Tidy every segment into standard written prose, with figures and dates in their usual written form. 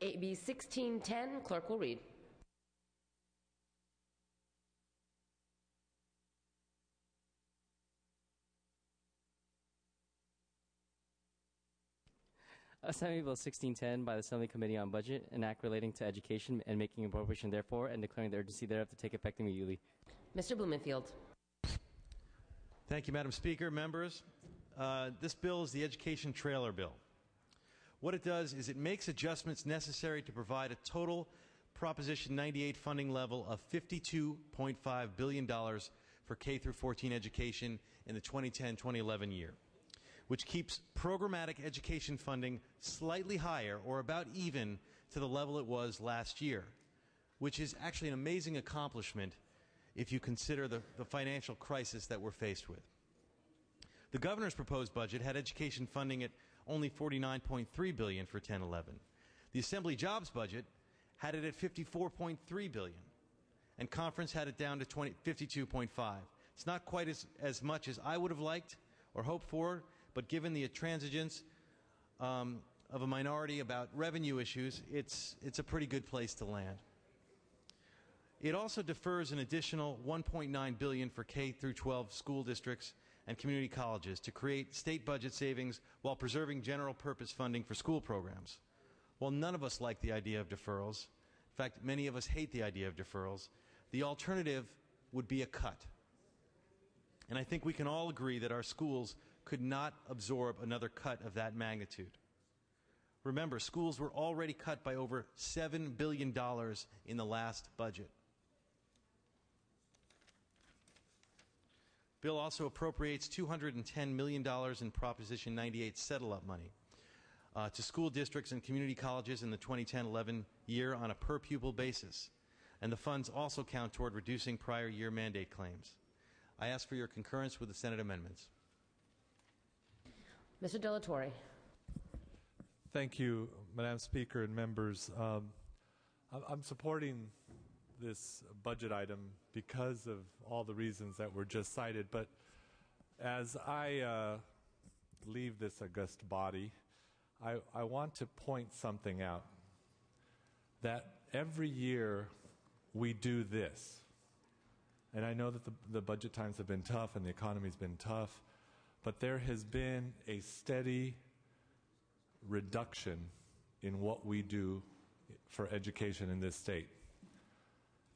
AB 1610, clerk will read. Assembly Bill 1610 by the Assembly Committee on Budget, an act relating to education and making appropriation therefore and declaring the urgency thereof to take effect immediately. Mr. Blumenfield. Thank you, Madam Speaker. Members, this bill is the Education Trailer Bill. What it does is it makes adjustments necessary to provide a total Proposition 98 funding level of $52.5 billion for K through 14 education in the 2010-2011 year, which keeps programmatic education funding slightly higher or about even to the level it was last year, which is actually an amazing accomplishment if you consider the financial crisis that we're faced with. The governor's proposed budget had education funding at only $49.3 billion for 10-11. The Assembly Jobs budget had it at $54.3 billion, and conference had it down to $52.5. It's not quite as much as I would have liked or hoped for, but given the intransigence of a minority about revenue issues, it's a pretty good place to land. It also defers an additional $1.9 billion for K through 12 school districts and community colleges to create state budget savings while preserving general purpose funding for school programs. While none of us like the idea of deferrals, in fact, many of us hate the idea of deferrals, the alternative would be a cut. And I think we can all agree that our schools could not absorb another cut of that magnitude. Remember, schools were already cut by over $7 billion in the last budget. Bill also appropriates $210 million in Proposition 98 settle-up money to school districts and community colleges in the 2010-11 year on a per-pupil basis. And the funds also count toward reducing prior year mandate claims. I ask for your concurrence with the Senate amendments. Mr. Delatorre. Thank you, Madam Speaker and members. I'm supporting this budget item because of all the reasons that were just cited. But as I leave this august body, I want to point something out. That every year we do this. And I know that the budget times have been tough and the economy's been tough, but there has been a steady reduction in what we do for education in this state.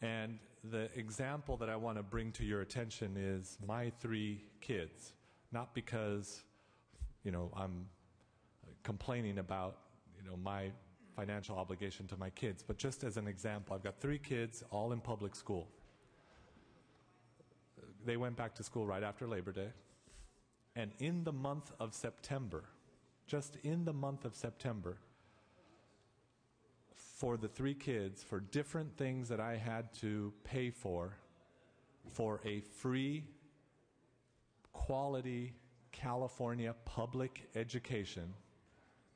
And the example that I want to bring to your attention is my 3 kids. Not because, I'm complaining about, my financial obligation to my kids, but just as an example, I've got 3 kids, all in public school. They went back to school right after Labor Day. And in the month of September, just in the month of September, for the 3 kids, for different things that I had to pay for a free, quality California public education,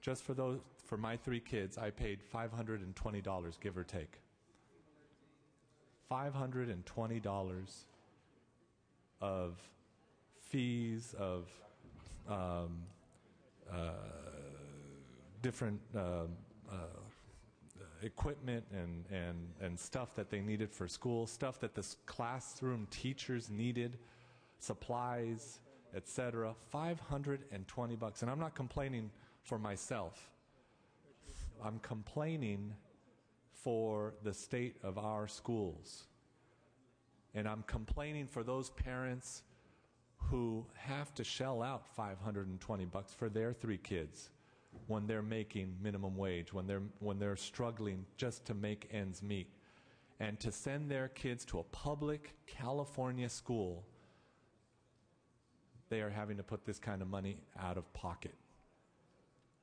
just for my 3 kids, I paid $520, give or take. $520 of fees, of different equipment and stuff that they needed for school, stuff that the classroom teachers needed, supplies, etc. $520. And I'm not complaining for myself. I'm complaining for the state of our schools. And I'm complaining for those parents who have to shell out $520 for their 3 kids when they're making minimum wage, when they're struggling just to make ends meet. And to send their kids to a public California school, they are having to put this kind of money out of pocket.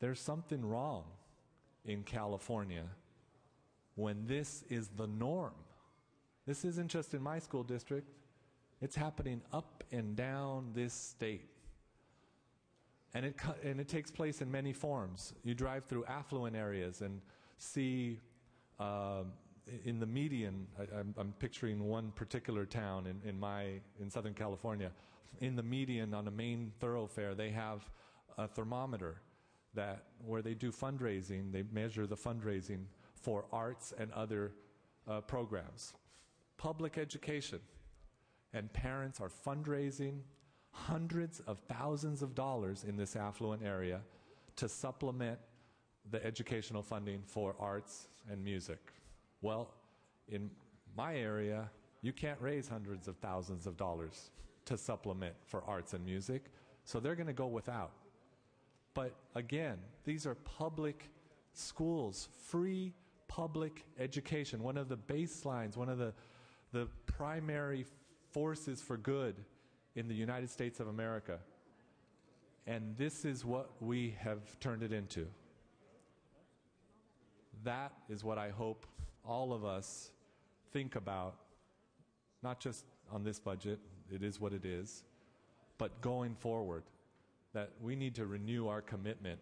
There's something wrong in California when this is the norm. This isn't just in my school district. It's happening up and down this state. And it takes place in many forms. You drive through affluent areas and see in the median, I'm picturing one particular town in Southern California. In the median on a main thoroughfare, they have a thermometer that where they do fundraising, they measure the fundraising for arts and other programs. Public education. And parents are fundraising hundreds of thousands of dollars in this affluent area to supplement the educational funding for arts and music. Well, in my area, you can't raise hundreds of thousands of dollars to supplement for arts and music, so they're going to go without. But again, these are public schools, free public education, one of the baselines, one of the primary forces for good in the United States of America. And this is what we have turned it into. That is what I hope all of us think about, not just on this budget, it is what it is, but going forward, that we need to renew our commitment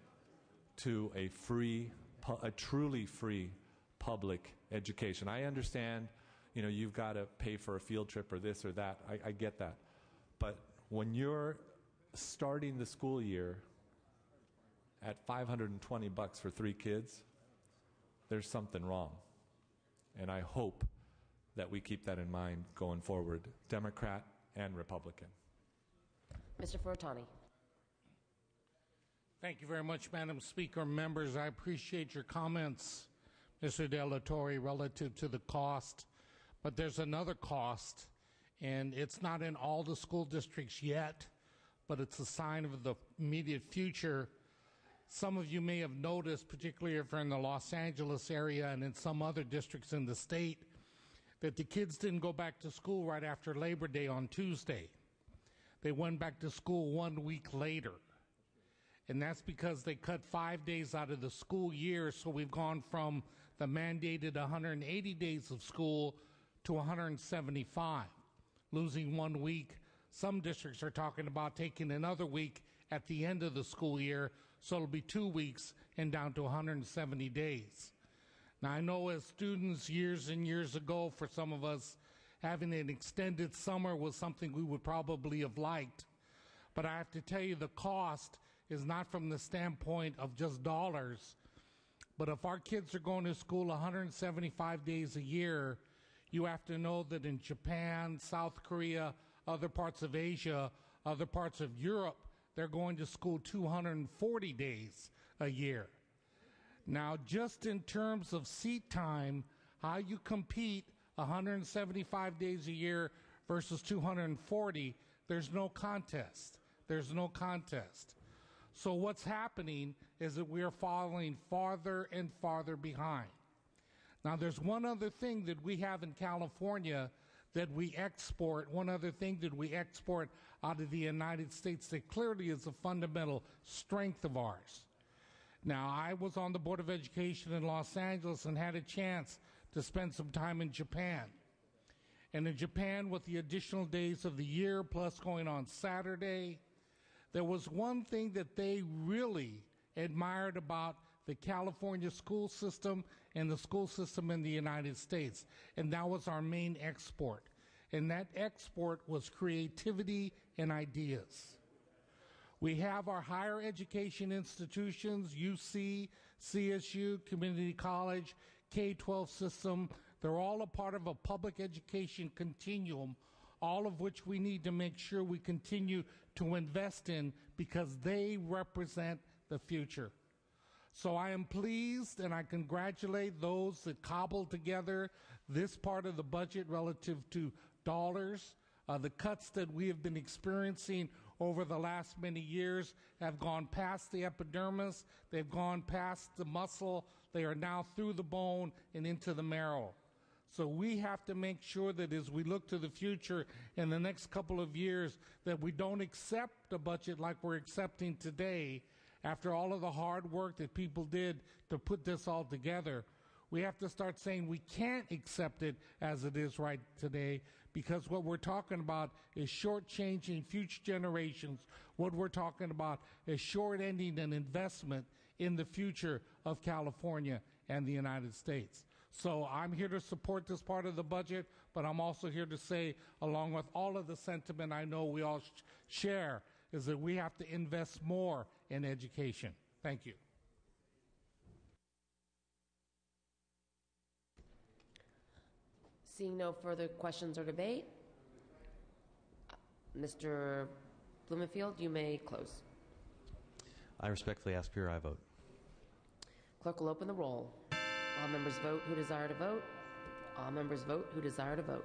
to a truly free public education. I understand, you've got to pay for a field trip or this or that. I get that. But when you're starting the school year at $520 for 3 kids, there's something wrong. And I hope that we keep that in mind going forward, Democrat and Republican. Mr. Fortani. Thank you very much, Madam Speaker. Members, I appreciate your comments, Mr. De La Torre, relative to the cost. But there's another cost, and it's not in all the school districts yet, but it's a sign of the immediate future. Some of you may have noticed, particularly if you're in the Los Angeles area and in some other districts in the state, that the kids didn't go back to school right after Labor Day on Tuesday. They went back to school 1 week later. And that's because they cut 5 days out of the school year, so we've gone from the mandated 180 days of school to 175, losing 1 week. Some districts are talking about taking another week at the end of the school year, so it'll be 2 weeks and down to 170 days. Now, I know as students years and years ago, for some of us, having an extended summer was something we would probably have liked. But I have to tell you, the cost is not from the standpoint of just dollars, but if our kids are going to school 175 days a year, you have to know that in Japan, South Korea, other parts of Asia, other parts of Europe, they're going to school 240 days a year. Now, just in terms of seat time, how you compete 175 days a year versus 240, there's no contest. There's no contest. So what's happening is that we are falling farther and farther behind. Now, there's one other thing that we have in California that we export, one other thing that we export out of the United States that clearly is a fundamental strength of ours. Now, I was on the Board of Education in Los Angeles and had a chance to spend some time in Japan. And in Japan, with the additional days of the year, plus going on Saturday, there was one thing that they really admired about the California school system and the school system in the United States, and that was our main export. And that export was creativity and ideas. We have our higher education institutions, UC, CSU, community college, K-12 system. They're all a part of a public education continuum, all of which we need to make sure we continue to invest in because they represent the future. So I am pleased and I congratulate those that cobbled together this part of the budget relative to dollars. The cuts that we have been experiencing over the last many years have gone past the epidermis, they've gone past the muscle, they are now through the bone and into the marrow. So we have to make sure that as we look to the future in the next couple of years that we don't accept a budget like we're accepting today after all of the hard work that people did to put this all together. We have to start saying we can't accept it as it is right today because what we're talking about is shortchanging future generations. What we're talking about is short-ending an investment in the future of California and the United States. So I'm here to support this part of the budget, but I'm also here to say, along with all of the sentiment I know we all share, is that we have to invest more in education. Thank you. Seeing no further questions or debate, Mr. Blumenfield, you may close. I respectfully ask for your aye vote. Clerk will open the roll. All members vote who desire to vote. All members vote who desire to vote.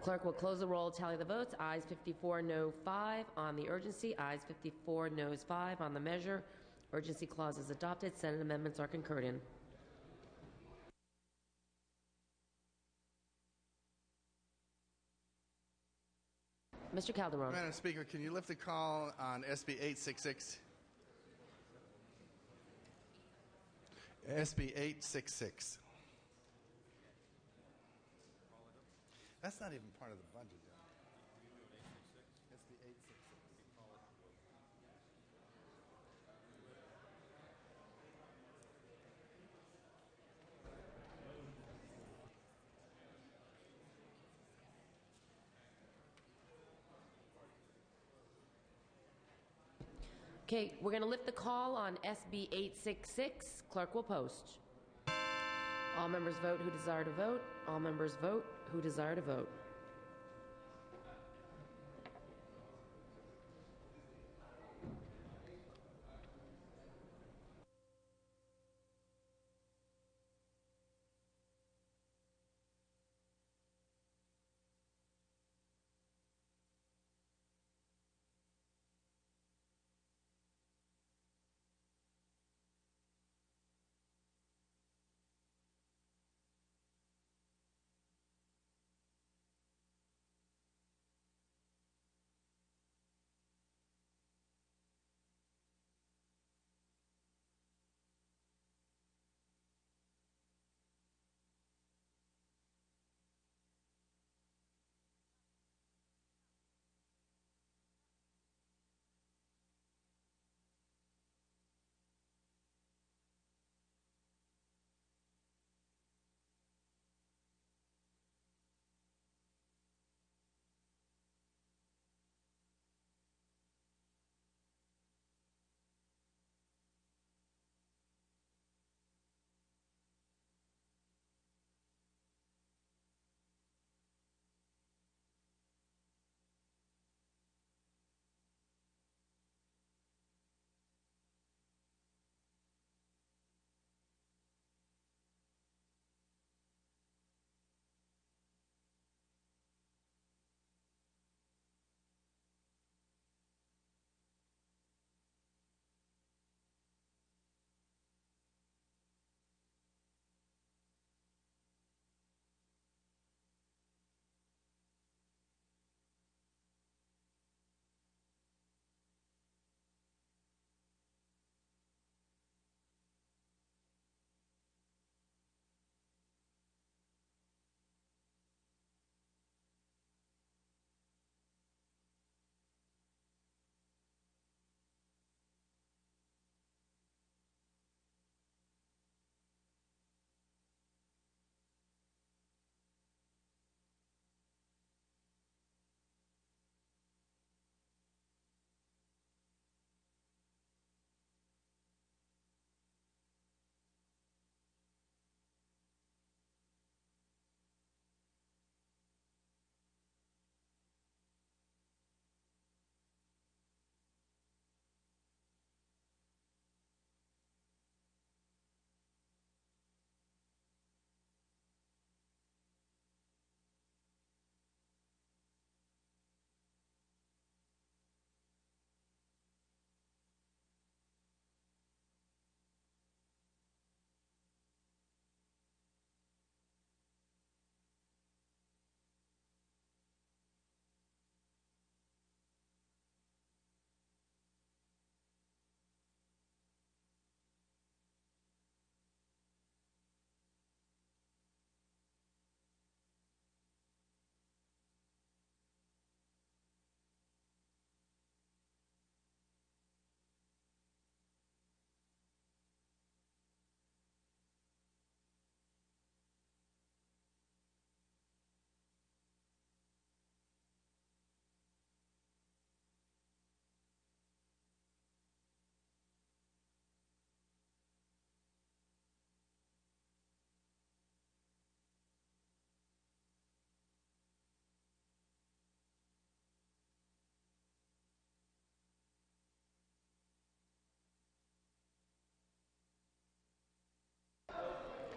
Clerk will close the roll, tally the votes. Ayes 54, no 5 on the urgency. Ayes 54, noes 5 on the measure. Urgency clause is adopted. Senate amendments are concurred in. Mr. Calderon. Madam Speaker, can you lift the call on SB 866? SB 866. That's not even part of the budget yet. SB 866. Okay, we're going to lift the call on SB 866. Clerk will post. All members vote who desire to vote. All members vote who desire to vote.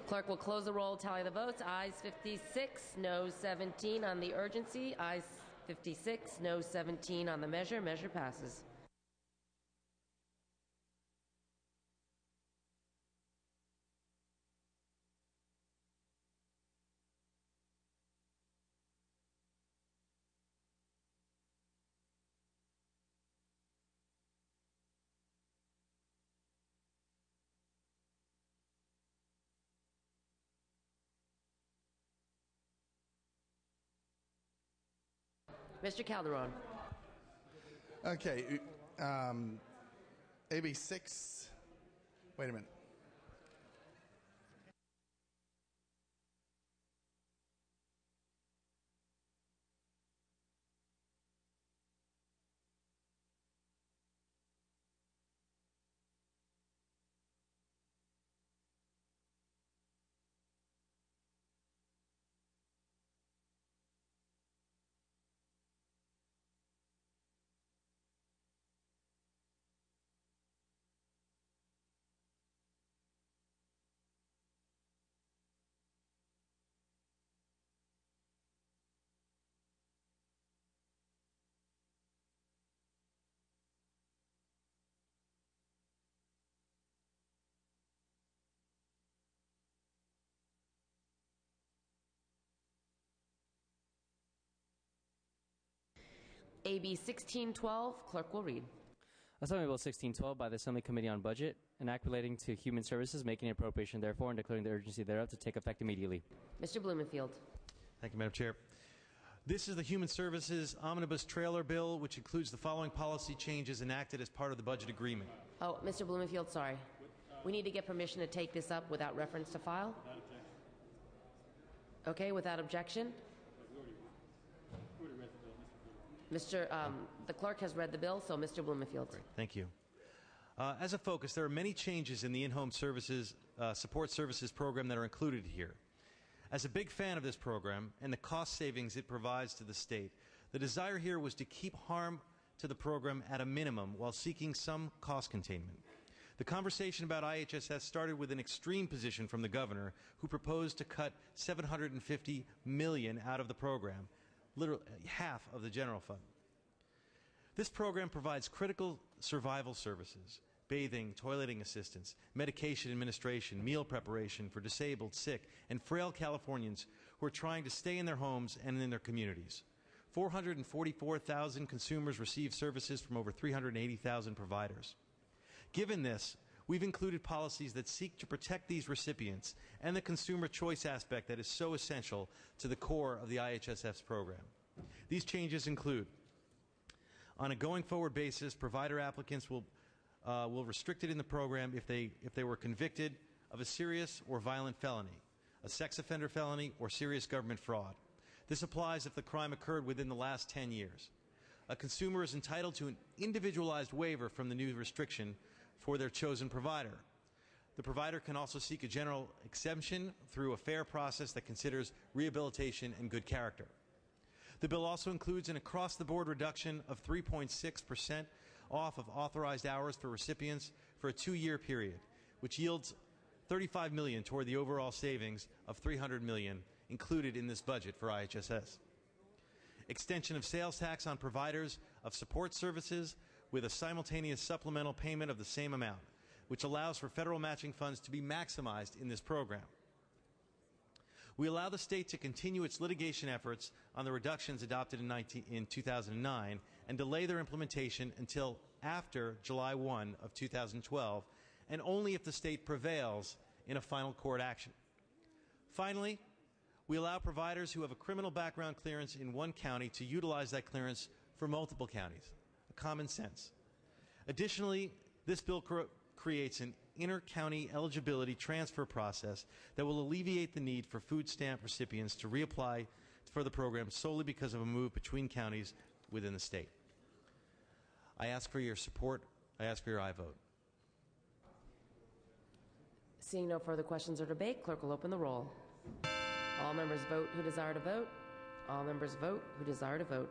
Clerk will close the roll, tally the votes. Ayes 56, noes 17 on the urgency. Ayes 56, noes 17 on the measure. Measure passes. Mr. Calderon. Okay. AB 6. Wait a minute. AB 1612, clerk will read. Assembly Bill 1612 by the Assembly Committee on Budget, an act relating to human services, making an appropriation therefore and declaring the urgency thereof to take effect immediately. Mr. Blumenfield. Thank you, Madam Chair. This is the Human Services Omnibus Trailer Bill, which includes the following policy changes enacted as part of the budget agreement. Oh, Mr. Blumenfield, sorry. We need to get permission to take this up without reference to file. Okay, without objection. The clerk has read the bill, so Mr. Blumenfield. Great, thank you. As a focus, there are many changes in the in-home services support services program that are included here. As a big fan of this program and the cost savings it provides to the state, the desire here was to keep harm to the program at a minimum while seeking some cost containment. The conversation about IHSS started with an extreme position from the governor, who proposed to cut $750 million out of the program, literally half of the general fund. This program provides critical survival services: bathing, toileting assistance, medication administration, meal preparation for disabled, sick, and frail Californians who are trying to stay in their homes and in their communities. 444,000 consumers receive services from over 380,000 providers. Given this, we've included policies that seek to protect these recipients and the consumer choice aspect that is so essential to the core of the IHSS program. These changes include: on a going forward basis, provider applicants will restrict it in the program if they were convicted of a serious or violent felony, a sex offender felony, or serious government fraud. This applies if the crime occurred within the last 10 years. A consumer is entitled to an individualized waiver from the new restriction for their chosen provider. The provider can also seek a general exemption through a fair process that considers rehabilitation and good character. The bill also includes an across-the-board reduction of 3.6% off of authorized hours for recipients for a 2-year period, which yields $35 million toward the overall savings of $300 million included in this budget for IHSS. Extension of sales tax on providers of support services with a simultaneous supplemental payment of the same amount, which allows for federal matching funds to be maximized in this program. We allow the state to continue its litigation efforts on the reductions adopted in 2009 and delay their implementation until after July 1 of 2012, and only if the state prevails in a final court action. Finally, we allow providers who have a criminal background clearance in one county to utilize that clearance for multiple counties. Common sense. Additionally, this bill creates an inter-county eligibility transfer process that will alleviate the need for food stamp recipients to reapply for the program solely because of a move between counties within the state. I ask for your support. I ask for your aye vote. Seeing no further questions or debate, clerk will open the roll. All members vote who desire to vote. All members vote who desire to vote.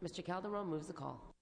Mr. Calderon moves the call.